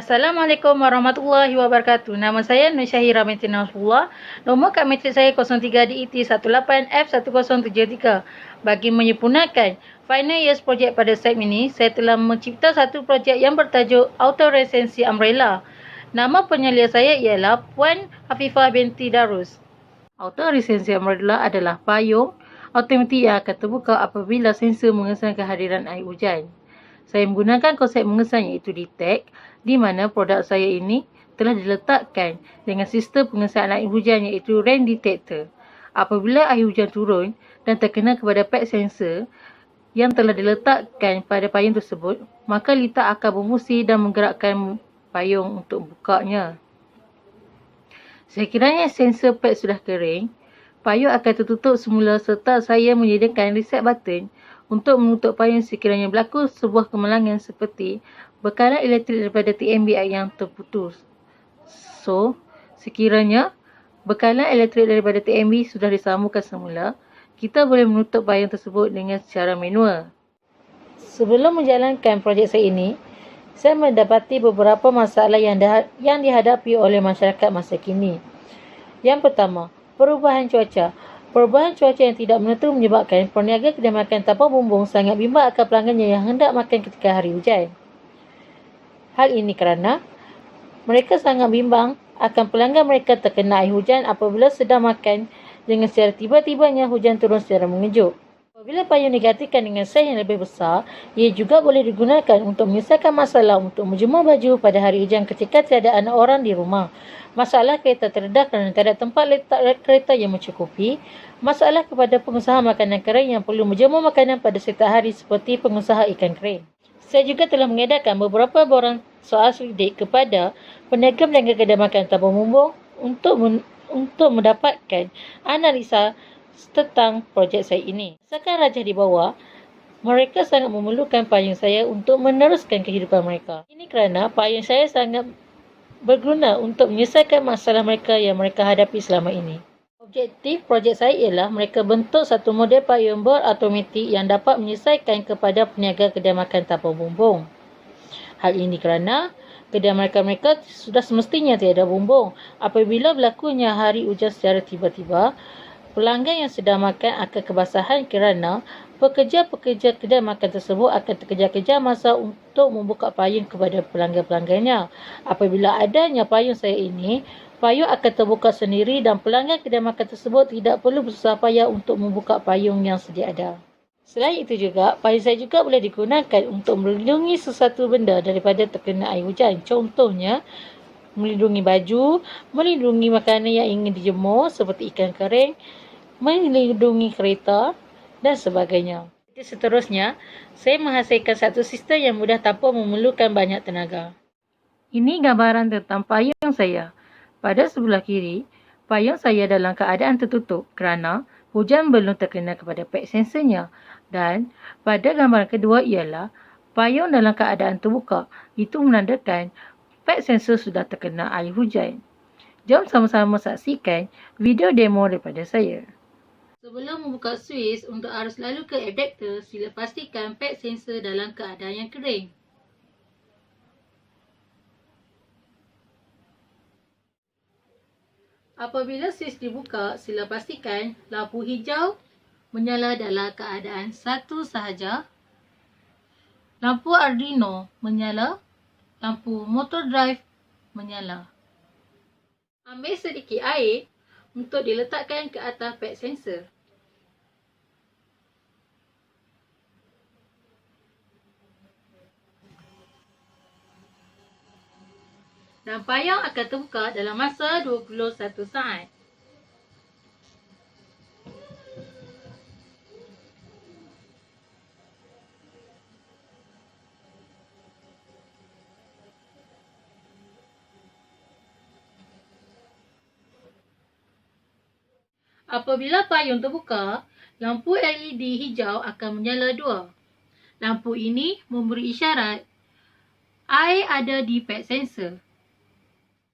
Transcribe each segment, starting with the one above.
Assalamualaikum warahmatullahi wabarakatuh. Nama saya Nur Syahira binti Nasrullah. Nombor kad matrik saya 03 DET 18F1073. Bagi menyempurnakan final years project pada SEM ini, saya telah mencipta satu projek yang bertajuk Autoresensi Umbrella. Nama penyelia saya ialah Puan Hafifah binti Darus. Autoresensi Umbrella adalah payung automatik yang akan terbuka apabila sensor mengesan kehadiran air hujan. Saya menggunakan konsep mengesan iaitu detect, di mana produk saya ini telah diletakkan dengan sistem pengesan air hujan iaitu rain detector. Apabila air hujan turun dan terkena kepada pad sensor yang telah diletakkan pada payung tersebut, maka litar akan berfungsi dan menggerakkan payung untuk bukanya. Sekiranya sensor pad sudah kering, payung akan tertutup semula serta saya menyediakan reset button untuk menutup payung sekiranya berlaku sebuah kemalangan seperti bekalan elektrik daripada TMBI yang terputus. So, sekiranya bekalan elektrik daripada TMB sudah disambungkan semula, kita boleh menutup payung tersebut dengan secara manual. Sebelum menjalankan projek saya ini, saya mendapati beberapa masalah yang dihadapi oleh masyarakat masa kini. Yang pertama, perubahan cuaca. Perubahan cuaca yang tidak menentu menyebabkan peniaga kedai makan tanpa bumbung sangat bimbang akan pelanggannya yang hendak makan ketika hari hujan. Hal ini kerana mereka sangat bimbang akan pelanggan mereka terkena air hujan apabila sedang makan dengan secara tiba-tibanya hujan turun secara mengejut. Apabila payung digantikan dengan saiz yang lebih besar, ia juga boleh digunakan untuk menyelesaikan masalah untuk menjemur baju pada hari hujan ketika tiada anak orang di rumah. Masalah kereta terdedah kerana tiada tempat letak kereta yang mencukupi. Masalah kepada pengusaha makanan kering yang perlu menjemur makanan pada setiap hari seperti pengusaha ikan kering. Saya juga telah mengedarkan beberapa borang soal selidik kepada peniaga-peniaga kedai makan tanpa bumbung untuk mendapatkan analisa tentang projek saya ini. Berdasarkan rajah di bawah, mereka sangat memerlukan payung saya untuk meneruskan kehidupan mereka. Ini kerana payung saya sangat berguna untuk menyelesaikan masalah mereka yang mereka hadapi selama ini. Objektif projek saya ialah mereka bentuk satu model payung berautomatik yang dapat menyelesaikan kepada peniaga kedai makan tanpa bumbung. Hal ini kerana kedai mereka sudah semestinya tiada bumbung. Apabila berlakunya hari hujan secara tiba-tiba, pelanggan yang sedang makan akan kebasahan kerana pekerja-pekerja kedai makan tersebut akan terkejar-kejar masa untuk membuka payung kepada pelanggan-pelanggannya. Apabila adanya payung saya ini, payung akan terbuka sendiri dan pelanggan kedai makan tersebut tidak perlu bersusah payah untuk membuka payung yang sedia ada. Selain itu juga, payung saya juga boleh digunakan untuk melindungi sesuatu benda daripada terkena air hujan. Contohnya, melindungi baju, melindungi makanan yang ingin dijemur seperti ikan kering, melindungi kereta dan sebagainya. Seterusnya, saya menghasilkan satu sistem yang mudah tanpa memerlukan banyak tenaga. Ini gambaran tentang payung saya. Pada sebelah kiri, payung saya dalam keadaan tertutup kerana hujan belum terkena kepada pad sensornya. Dan pada gambaran kedua ialah payung dalam keadaan terbuka. Itu menandakan pad sensor sudah terkena air hujan. Jom sama-sama saksikan video demo daripada saya. Sebelum membuka switch untuk arus lalu ke adapter, sila pastikan pad sensor dalam keadaan yang kering. Apabila switch dibuka, sila pastikan lampu hijau menyala dalam keadaan satu sahaja, lampu Arduino menyala, lampu motor drive menyala. Ambil sedikit air untuk diletakkan ke atas pad sensor. Dan payung akan terbuka dalam masa 21 saat. Apabila payung terbuka, lampu LED hijau akan menyala 2. Lampu ini memberi isyarat air ada di pad sensor.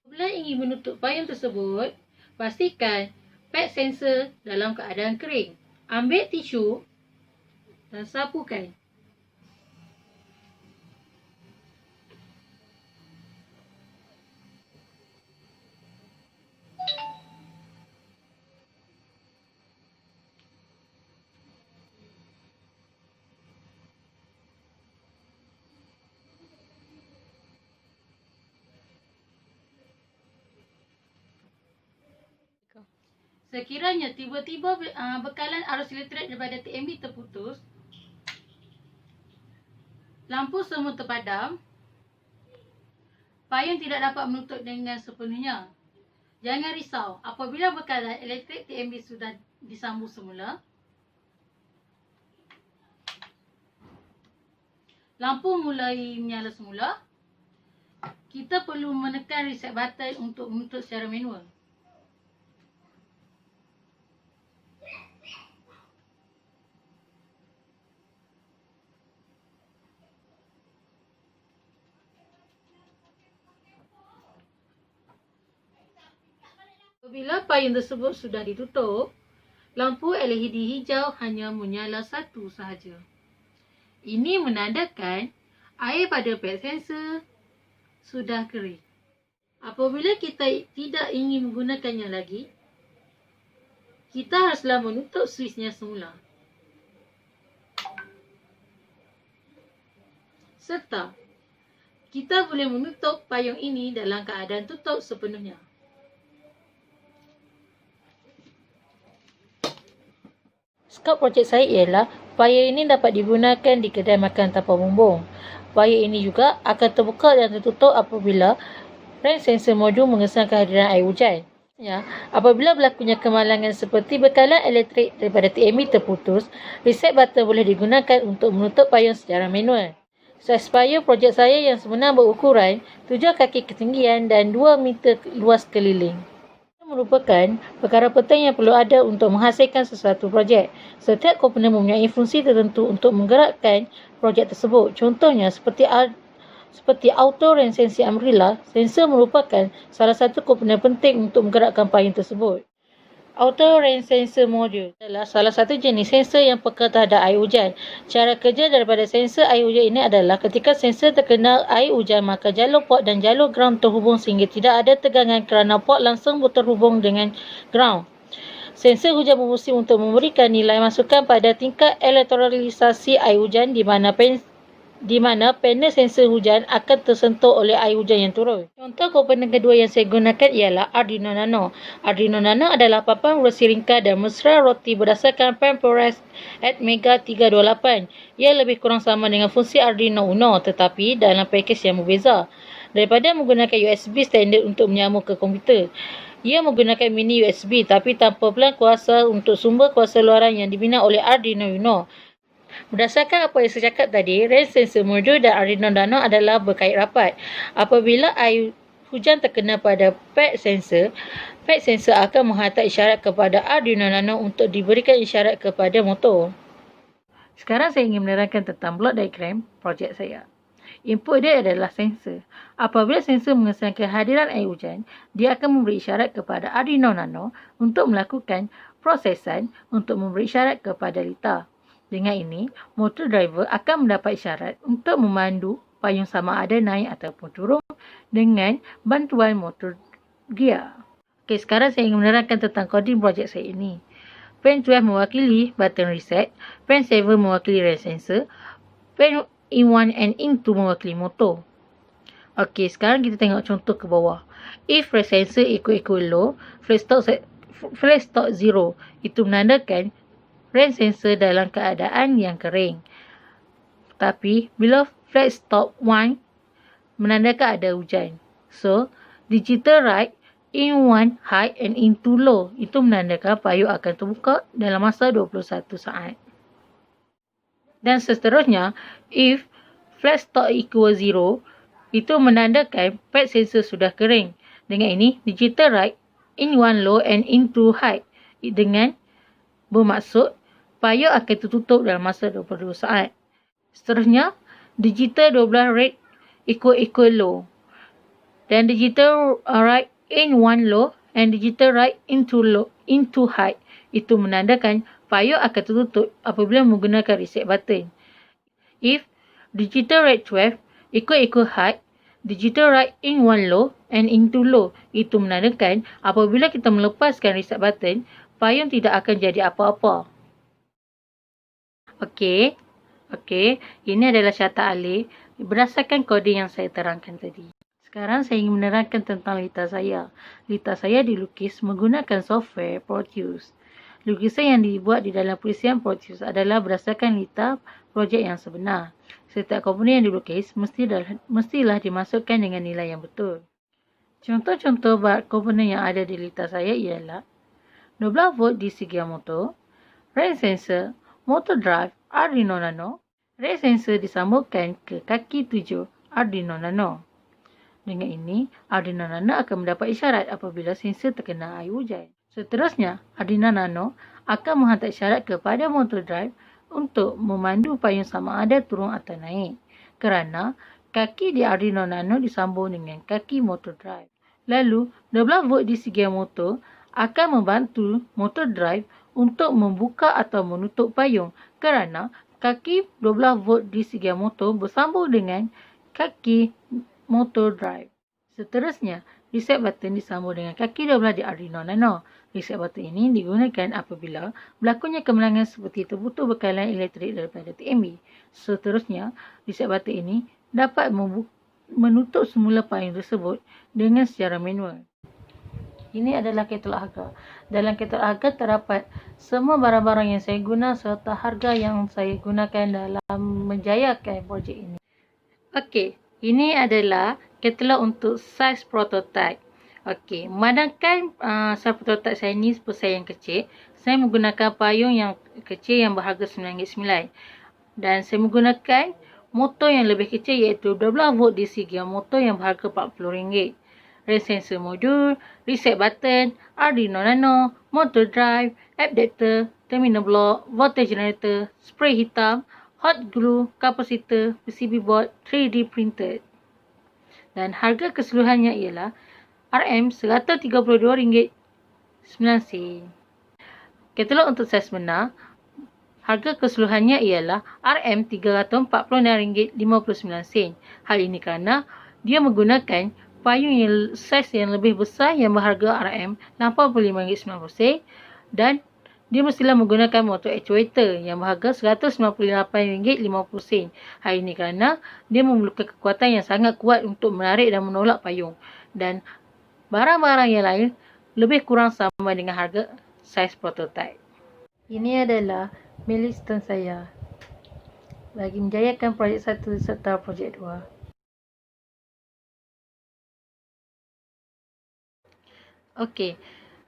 Apabila ingin menutup payung tersebut, pastikan pad sensor dalam keadaan kering. Ambil tisu dan sapukan. Sekiranya tiba-tiba bekalan arus elektrik daripada TMB terputus, lampu semua terpadam, payung tidak dapat menutup dengan sepenuhnya. Jangan risau, apabila bekalan elektrik TMB sudah disambung semula, lampu mulai menyala semula, kita perlu menekan reset button untuk menutup secara manual. Apabila payung tersebut sudah ditutup, lampu LED hijau hanya menyala satu sahaja. Ini menandakan air pada pad sensor sudah kering. Apabila kita tidak ingin menggunakannya lagi, kita haruslah menutup switchnya semula. Serta, kita boleh menutup payung ini dalam keadaan tutup sepenuhnya. Skop projek saya ialah payung ini dapat digunakan di kedai makan tanpa bumbung. Payung ini juga akan terbuka dan tertutup apabila range sensor modul mengesan kehadiran air hujan. Ya, apabila berlakunya kemalangan seperti bekalan elektrik daripada TMB terputus, reset button boleh digunakan untuk menutup payung secara manual. Saiz payung projek saya yang sebenar berukuran 7 kaki ketinggian dan 2 meter luas keliling. Merupakan perkara penting yang perlu ada untuk menghasilkan sesuatu projek. Setiap komponen mempunyai fungsi tertentu untuk menggerakkan projek tersebut. Contohnya seperti auto range sensor umbrella, sensor merupakan salah satu komponen penting untuk menggerakkan payung tersebut. Auto range sensor module adalah salah satu jenis sensor yang peka terhadap air hujan. Cara kerja daripada sensor air hujan ini adalah ketika sensor terkena air hujan, maka jalur port dan jalur ground terhubung sehingga tidak ada tegangan kerana port langsung terhubung dengan ground. Sensor hujan berfungsi untuk memberikan nilai masukan pada tingkat elektrolysasi air hujan di mana panel sensor hujan akan tersentuh oleh air hujan yang turun. Contoh komponen kedua yang saya gunakan ialah Arduino Nano. Arduino Nano adalah papan berusi ringkas dan mesra roti berdasarkan PenForest Atmega 328. Ia lebih kurang sama dengan fungsi Arduino Uno tetapi dalam pakej yang berbeza. Daripada menggunakan USB standard untuk menyambung ke komputer, ia menggunakan mini USB tapi tanpa pelan kuasa untuk sumber kuasa luaran yang dibina oleh Arduino Uno. Berdasarkan apa yang saya cakap tadi, range sensor modul dan Arduino Nano adalah berkait rapat. Apabila air hujan terkena pada pad sensor akan menghantar isyarat kepada Arduino Nano untuk diberikan isyarat kepada motor. Sekarang saya ingin menerangkan tentang block diagram projek saya. Input dia adalah sensor. Apabila sensor mengesan kehadiran air hujan, dia akan memberi isyarat kepada Arduino Nano untuk melakukan prosesan untuk memberi isyarat kepada lita. Dengan ini, motor driver akan mendapat isyarat untuk memandu payung sama ada naik ataupun turun dengan bantuan motor gear. Okey, sekarang saya ingin menerangkan tentang coding projek saya ini. Pen 12 mewakili button reset, Pen 7 mewakili range sensor, Pen in1 and in2 mewakili motor. Okey, sekarang kita tengok contoh ke bawah. If range sensor equal low, flash stop 0, itu menandakan range sensor dalam keadaan yang kering. Tapi bila flash stop 1 menandakan ada hujan. So, digital write in1 high and into low itu menandakan payung akan terbuka dalam masa 21 saat. Dan seterusnya, if flash stop equal 0 itu menandakan pad sensor sudah kering. Dengan ini, digital write in1 low and into high dengan bermaksud payung akan tertutup dalam masa 22 saat. Seterusnya, digital 12 rate equal low. Dan digital write in 1 low and digital write into high. Itu menandakan payung akan tertutup apabila menggunakan reset button. If digital write 12 equal high, digital write in 1 low and into low. Itu menandakan apabila kita melepaskan reset button, payung tidak akan jadi apa-apa. Okey, ini adalah syaratan alif berdasarkan koding yang saya terangkan tadi. Sekarang saya ingin menerangkan tentang lita saya. Lita saya dilukis menggunakan software Proteus. Lukisan yang dibuat di dalam perisian Proteus adalah berdasarkan lita projek yang sebenar. Setiap komponen yang dilukis mestilah dimasukkan dengan nilai yang betul. Contoh-contoh komponen yang ada di lita saya ialah 12 volt DC gear motor, range sensor, motor drive, Arduino Nano. Range sensor disambungkan ke kaki 7 Arduino Nano. Dengan ini, Arduino Nano akan mendapat isyarat apabila sensor terkena air hujan. Seterusnya, Arduino Nano akan menghantar isyarat kepada motor drive untuk memandu payung sama ada turun atau naik. Kerana kaki di Arduino Nano disambung dengan kaki motor drive. Lalu, 12 volt DC gear motor akan membantu motor drive untuk membuka atau menutup payung kerana kaki 12 volt DC gear motor bersambung dengan kaki motor drive. Seterusnya, reset button disambung dengan kaki 12 di Arduino Nano. Reset button ini digunakan apabila berlakunya kemalangan seperti terputus bekalan elektrik daripada TMB. Seterusnya, reset button ini dapat menutup semula payung tersebut dengan secara manual. Ini adalah katalog harga. Dalam katalog harga terdapat semua barang-barang yang saya guna serta harga yang saya gunakan dalam menjayakan projek ini. Okey. Ini adalah katalog untuk saiz prototype. Okey, memandangkan saiz prototype saya ni saiz yang kecil, saya menggunakan payung yang kecil yang berharga RM9.9. Dan saya menggunakan motor yang lebih kecil iaitu 12 volt DC gear motor yang berharga RM40. Range sensor modul, reset button, Arduino Nano, motor drive, adapter, terminal block, voltage generator, spray hitam, hot glue, kapasitor, PCB board, 3D printed. Dan harga keseluruhannya ialah RM132.9. Katalog untuk saiz benar, harga keseluruhannya ialah RM346.59. Hal ini kerana dia menggunakan payung yang saiz yang lebih besar yang berharga RM85.90 dan dia mestilah menggunakan motor actuator yang berharga RM198.50. Hal ini kerana dia memerlukan kekuatan yang sangat kuat untuk menarik dan menolak payung. Dan barang-barang yang lain lebih kurang sama dengan harga saiz prototype. Ini adalah milestone saya bagi menjayakan projek 1 serta projek 2. Okey.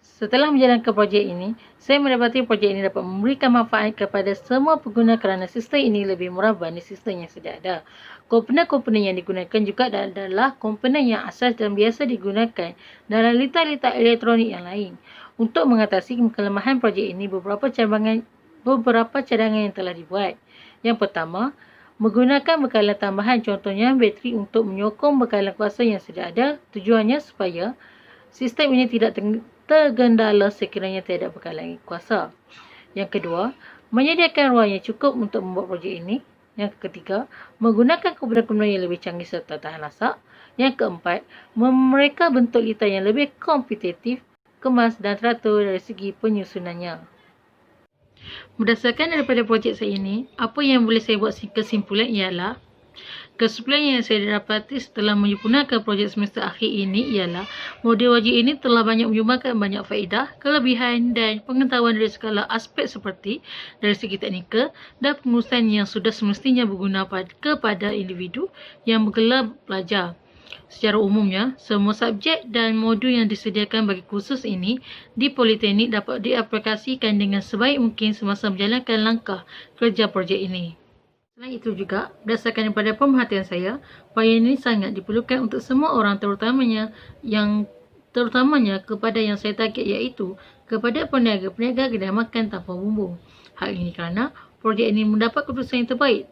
Setelah menjalankan projek ini, saya mendapati projek ini dapat memberikan manfaat kepada semua pengguna kerana sistem ini lebih murah berbanding sistem yang sedia ada. Komponen-komponen yang digunakan juga adalah komponen yang asas dan biasa digunakan dalam lita-lita elektronik yang lain. Untuk mengatasi kelemahan projek ini, beberapa cadangan yang telah dibuat. Yang pertama, menggunakan bekalan tambahan, contohnya bateri untuk menyokong bekalan kuasa yang sedia ada. Tujuannya supaya sistem ini tidak tergendala sekiranya tiada bekalan kuasa. Yang kedua, menyediakan ruang yang cukup untuk membuat projek ini. Yang ketiga, menggunakan komponen-komponen yang lebih canggih serta tahan lasak. Yang keempat, mereka bentuk lita yang lebih kompetitif, kemas dan teratur dari segi penyusunannya. Berdasarkan daripada projek saya ini, apa yang boleh saya buat kesimpulan ialah kesimpulan yang saya dapati setelah menyempurnakan projek semester akhir ini ialah modul wajib ini telah banyak menyumbangkan banyak faedah, kelebihan dan pengetahuan dari segala aspek seperti dari segi teknikal dan pengurusan yang sudah semestinya berguna kepada individu yang bergelar pelajar. Secara umumnya, semua subjek dan modul yang disediakan bagi kursus ini di Politeknik dapat diaplikasikan dengan sebaik mungkin semasa menjalankan langkah kerja projek ini. Selain itu juga, berdasarkan daripada pemerhatian saya, payung ini sangat diperlukan untuk semua orang terutamanya kepada yang saya target iaitu kepada peniaga-peniaga kedai makan tanpa bumbu. Hal ini kerana projek ini mendapat keputusan yang terbaik.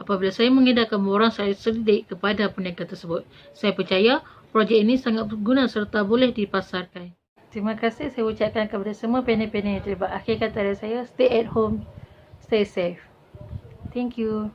Apabila saya mengedarkan orang saya selidik kepada peniaga tersebut, saya percaya projek ini sangat berguna serta boleh dipasarkan. Terima kasih saya ucapkan kepada semua panel-panel yang terlibat. Akhir kata dari saya, stay at home, stay safe. Thank you.